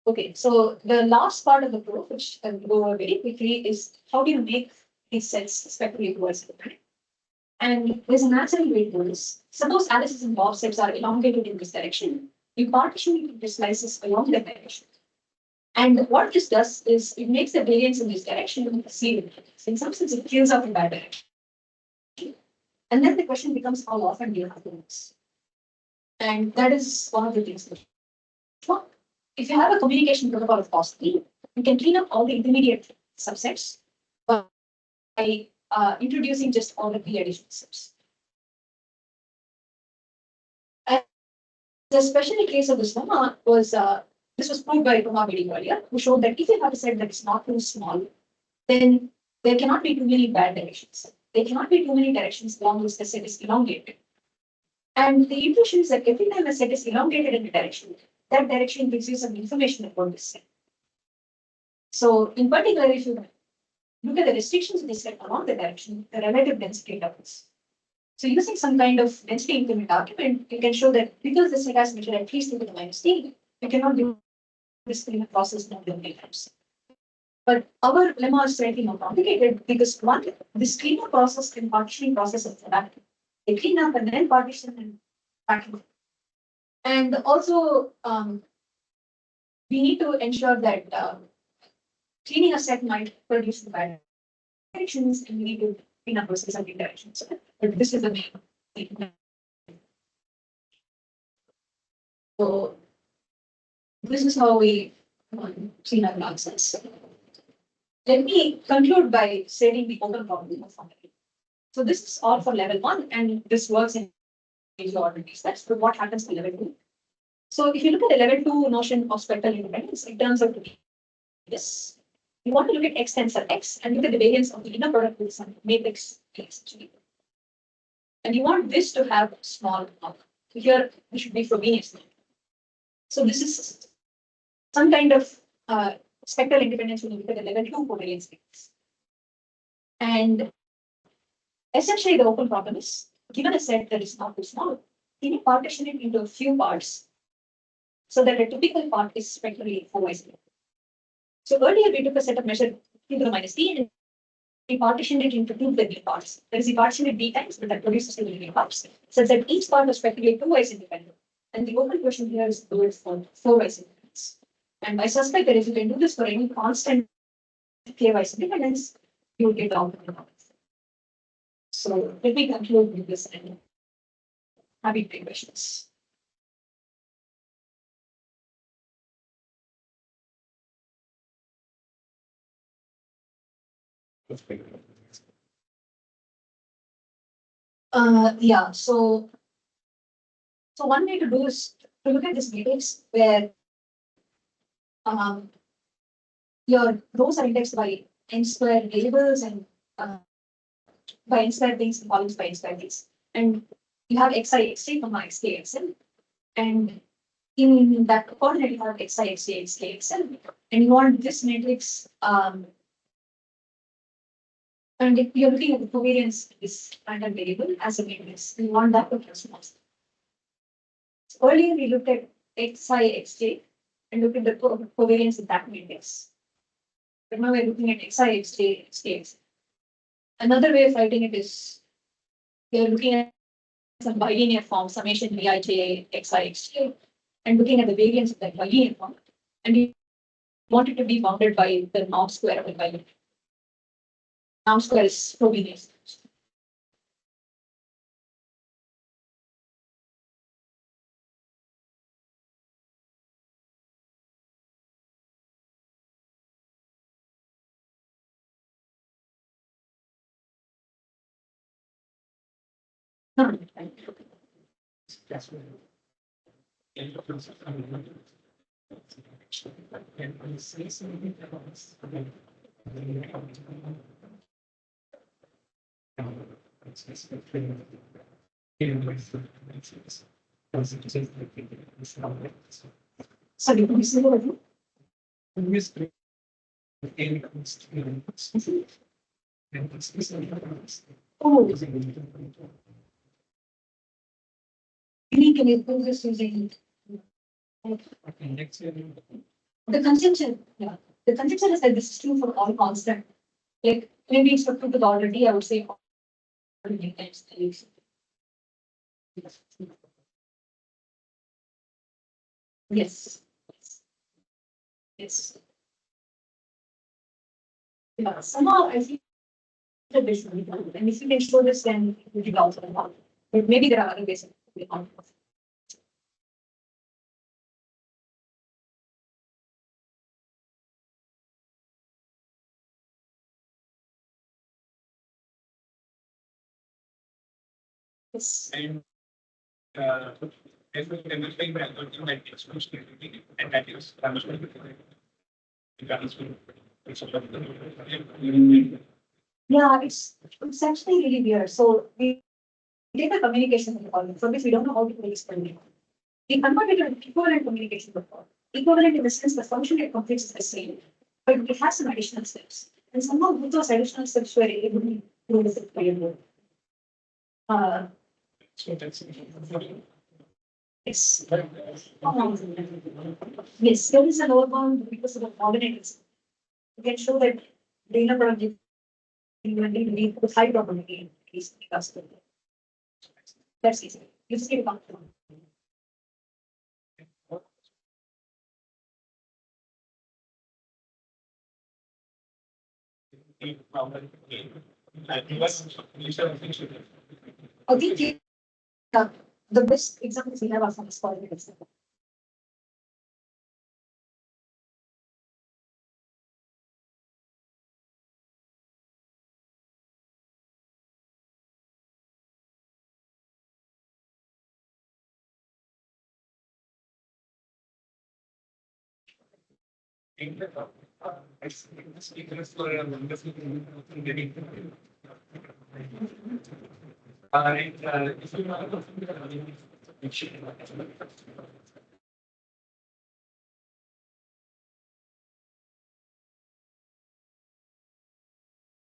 Okay, so the last part of the proof, which I will go over very quickly, is how do you make these sets spectrally towards the planet? And there's a natural way to do this. Suppose Alice's and Bob's steps are elongated in this direction. You partition the slices along that direction. And what this does is it makes the variance in this direction zero. In some sense, it kills off in that direction. And then the question becomes how often do you have to do this? And that is one of the things. If you have a communication protocol of cost 3, you can clean up all the intermediate subsets by introducing just all the pre-addition steps. And the special case of this lemma was this was proved by Roma very earlier, who showed that if you have a set that is not too small, then there cannot be too many bad directions. There cannot be too many directions along which the set is elongated. And the intuition is that every time a set is elongated in a direction, that direction gives you some information about this set. So in particular, if you look at the restrictions of the set along the direction, the relative density doubles. So using some kind of density increment argument, you can show that because the set has measured at least into the minus t, you cannot do this cleanup process more than 3 times. But our lemma is slightly more complicated because one, this cleanup process and partitioning process is adaptive. They clean up and then partition and packing. And also, we need to ensure that cleaning a set might produce the bad directions, and we need to clean up those resulting directions. But this is the main thing. So This is how we see our nonsense. Let me conclude by stating the open problem of functionality. So this is all for level 1, and this works in ordinary steps. But what happens in level 2? So if you look at the level 2 notion of spectral independence, it turns out to be this. You want to look at X tensor X and look at the variance of the inner product with some matrix X. And you want this to have small r. So here, this should be Frobenius. So this is some kind of spectral independence when you look at the level 2 covariance space. And essentially, the open problem is given a set that is not too small, can you partition it into a few parts so that a typical part is spectrally four-wise. So earlier we took a set of measured q to the minus t and we partitioned it into two linear parts. There is a partition at d times, but that produces two linear parts, such that each part is spectrally two-wise independent. And the open question here is do it for four-wise independence. And I suspect that if you can do this for any constant k-wise independence, you will get the outcome. So let me conclude with this and happy to take questions. Yeah, so one way to do is to look at this matrix where your rows are indexed by n square variables and by n square things and columns by n square things. And you have xi, xj, xk, xl. And in that coordinate, you have xi, xj, xk, xl. And you want this matrix, and if you're looking at the covariance of this random variable as a matrix, you want that to correspond. So earlier, we looked at xi, xj, and looked at the covariance of that matrix. But now we're looking at xi, xj, xk, xl. Another way of writing it is we're looking at some bilinear form, summation bij xi, xj, and looking at the variance of that bilinear form. And we want it to be bounded by the norm square of the bilinear. Norm square is Frobenius. Sorry, can you say that again? Oh, can you do this using the conjunction? Yeah, the conjunction is that this is true for all constant. Like maybe it's for 2 to the order d, I would say already times the yes. Yes. Yeah, somehow I think that this should be done. And if you can show this, then it will be also done. But maybe there are other ways to be on. Yes. And as we demonstrate the algorithm that is supposed to be and that is Yeah, it's actually really weird. So we take the communication protocol. For this, we don't know how to do this. We convert it to equivalent communication protocol. Equivalent in the sense the function it completes is the same, but it has some additional steps. And somehow with those additional steps were able to do this variable. Yes. Yes, there is a lower bound because of the coordinates. You can show that the inner product lead with high probability is because that's easy. You just need to count them. I think the best examples we have are from the coordinates. If you